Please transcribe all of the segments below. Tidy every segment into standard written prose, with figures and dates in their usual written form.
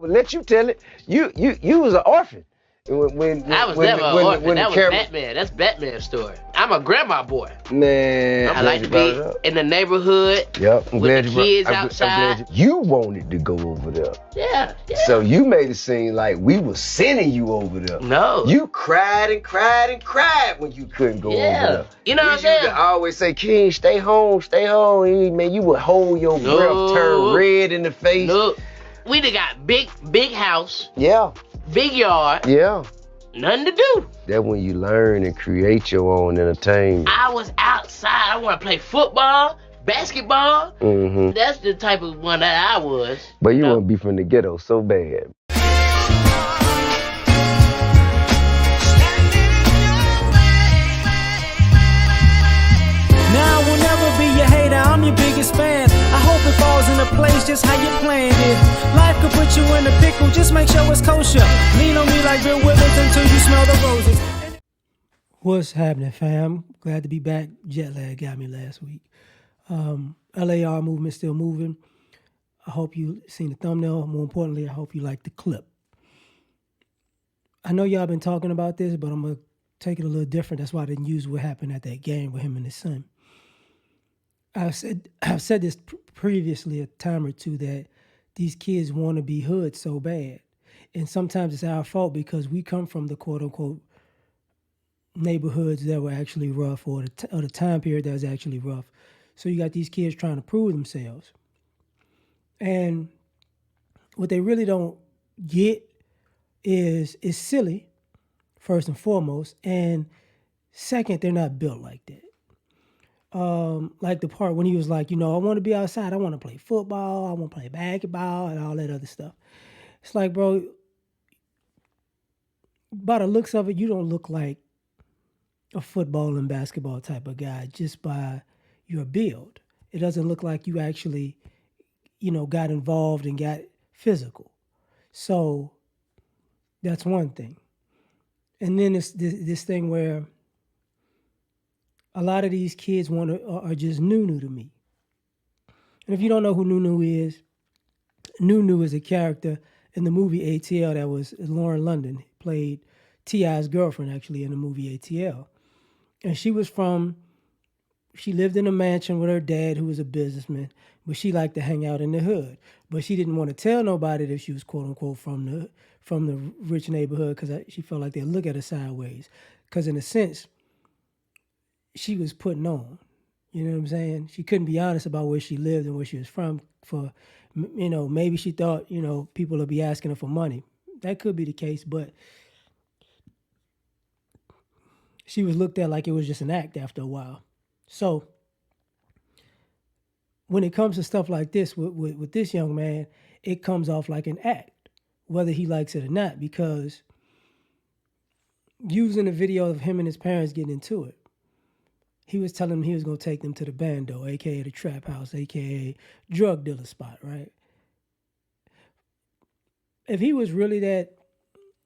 Let you tell it. You was an orphan I was never an orphan. when the That was camera. Batman. That's Batman's story. I'm a grandma boy. Man, I I'm like glad to you brought it be up. in the neighborhood Yep, I'm with the glad you brought. kids I'm glad outside. you wanted to go over there. Yeah, yeah. So you made it seem like we were sending you over there. No. You cried and cried and cried when you couldn't go over there. You know We what I'm used saying? to always say, King, stay home, stay home. And, man, you would hold your breath, turn red in the face. No. We done got big house, Yeah, big yard, yeah. nothing to do. That's when you learn and create your own entertainment. I was outside. I want to play football, basketball. Mm-hmm. That's the type of one that I was. But you want to be from the ghetto so bad. Now I will never be your hater, I'm your biggest fan. I hope it falls into place just how you planned it. Life could put you in a pickle, just make sure it's kosher. Lean on me like Bill Withers until you smell the roses. What's happening, fam? Glad to be back. Jet lag got me last week. L.A.R. movement still moving. I hope you seen the thumbnail. More importantly, I hope you like the clip. I know y'all been talking about this, but I'm going to take it a little different. That's why I didn't use what happened at that game with him and his son. I've said this previously a time or two that these kids want to be hood so bad. And sometimes it's our fault because we come from the quote unquote neighborhoods that were actually rough or the time period that was actually rough. So you got these kids trying to prove themselves. And what they really don't get is it's silly, first and foremost. And second, they're not built like that. Like the part when he was like, I want to be outside. I want to play football. I want to play basketball and all that other stuff. It's like, bro, by the looks of it, you don't look like a football and basketball type of guy just by your build. It doesn't look like you actually, got involved and got physical. So that's one thing. And then it's this thing where a lot of these kids are just Nunu to me. And if you don't know who Nunu is a character in the movie ATL that was Lauren London played T.I.'s girlfriend actually in the movie ATL. And she lived in a mansion with her dad who was a businessman, but she liked to hang out in the hood. But she didn't want to tell nobody that she was quote unquote from the rich neighborhood because she felt like they'd look at her sideways. Because in a sense, she was putting on. You know what I'm saying? She couldn't be honest about where she lived and where she was from for, maybe she thought, people would be asking her for money. That could be the case, but she was looked at like it was just an act after a while. So when it comes to stuff like this with this young man, it comes off like an act, whether he likes it or not, because using a video of him and his parents getting into it, he was telling them he was going to take them to the bando, a.k.a. the trap house, a.k.a. drug dealer spot, right? If he was really that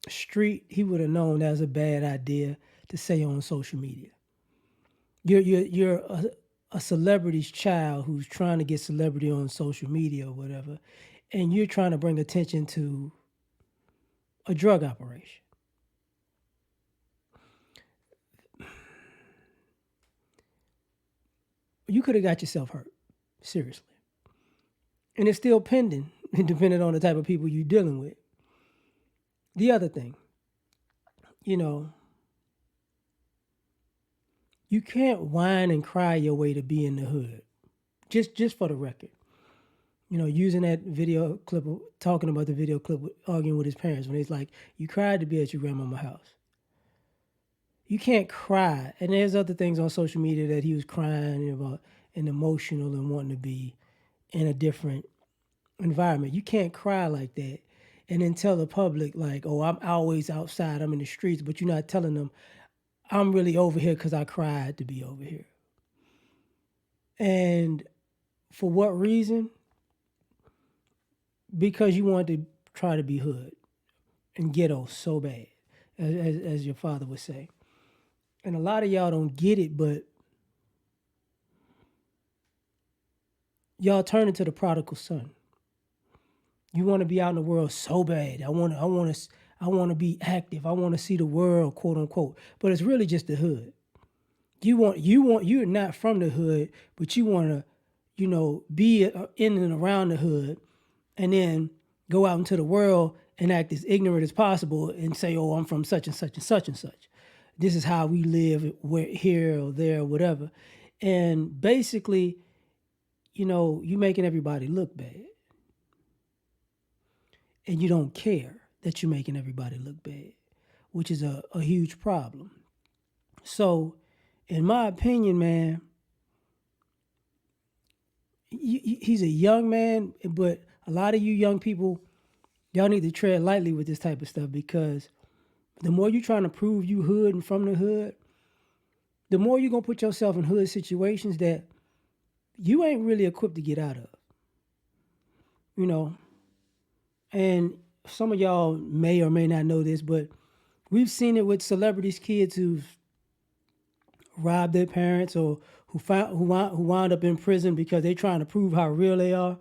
street, he would have known that was a bad idea to say on social media. You're a celebrity's child who's trying to get celebrity on social media or whatever, and you're trying to bring attention to a drug operation. You could have got yourself hurt, seriously. And it's still pending, depending on the type of people you're dealing with. The other thing, you can't whine and cry your way to be in the hood. Just for the record. Using that video clip, talking about the video clip, arguing with his parents when he's like, you cried to be at your grandmama's house. You can't cry. And there's other things on social media that he was crying about and emotional and wanting to be in a different environment. You can't cry like that and then tell the public like, oh, I'm always outside, I'm in the streets, but you're not telling them I'm really over here because I cried to be over here. And for what reason? Because you wanted to try to be hood and ghetto so bad, as your father would say. And a lot of y'all don't get it, but y'all turn into the prodigal son. You want to be out in the world so bad. I want to be active. I want to see the world, quote unquote. But it's really just the hood. You're not from the hood, but you want to, be in and around the hood, and then go out into the world and act as ignorant as possible and say, "Oh, I'm from such and such and such and such. This is how we live here or there or whatever." And basically, you making everybody look bad. And you don't care that you're making everybody look bad, which is a huge problem. So, in my opinion, man, he's a young man, but a lot of you young people, y'all need to tread lightly with this type of stuff, because the more you're trying to prove you hood and from the hood, the more you're going to put yourself in hood situations that you ain't really equipped to get out of. And some of y'all may or may not know this, but we've seen it with celebrities' kids who've robbed their parents, or who wound up in prison because they're trying to prove how real they are.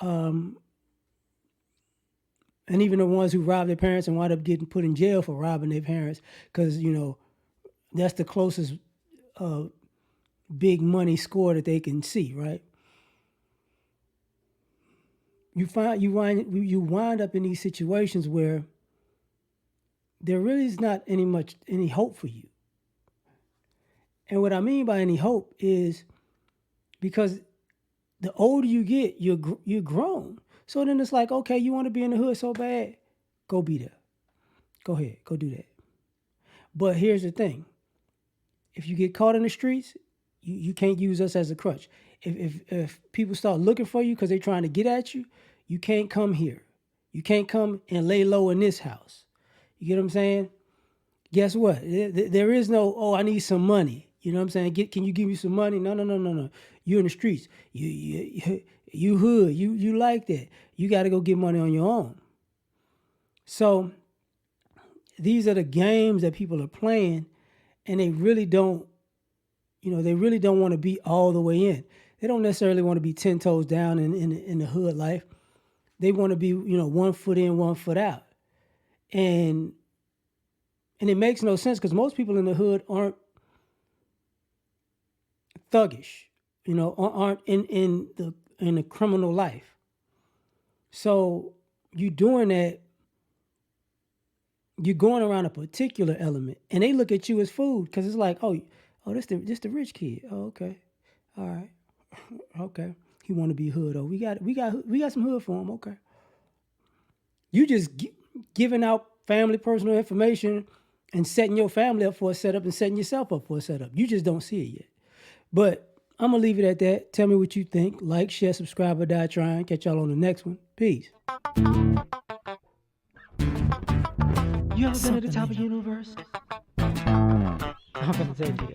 And even the ones who robbed their parents and wound up getting put in jail for robbing their parents, because that's the closest big money score that they can see, right? You wind up in these situations where there really is not any hope for you. And what I mean by any hope is because the older you get, you're grown. So then it's like, okay, you want to be in the hood so bad, go be there. Go ahead, go do that. But here's the thing: if you get caught in the streets, you can't use us as a crutch. If people start looking for you because they're trying to get at you, you can't come here. You can't come and lay low in this house. You get what I'm saying? Guess what? There is no, oh, I need some money. You know what I'm saying? Can you give me some money? No. You're in the streets. You hood. You like that. You got to go get money on your own. So these are the games that people are playing, and they really don't want to be all the way in. They don't necessarily want to be 10 toes down in the hood life. They want to be, 1 foot in, 1 foot out. And it makes no sense, because most people in the hood aren't thuggish, aren't in the criminal life. So you doing that, you're going around a particular element, and they look at you as food, because it's like, oh, this the rich kid. Oh, okay, all right, okay. He want to be hood. Oh, we got some hood for him. Okay. You just giving out family personal information and setting your family up for a setup and setting yourself up for a setup. You just don't see it yet. But I'm going to leave it at that. Tell me what you think. Like, share, subscribe, or die trying. Catch y'all on the next one. Peace. You ever been at the top of the universe? I'm going to take you.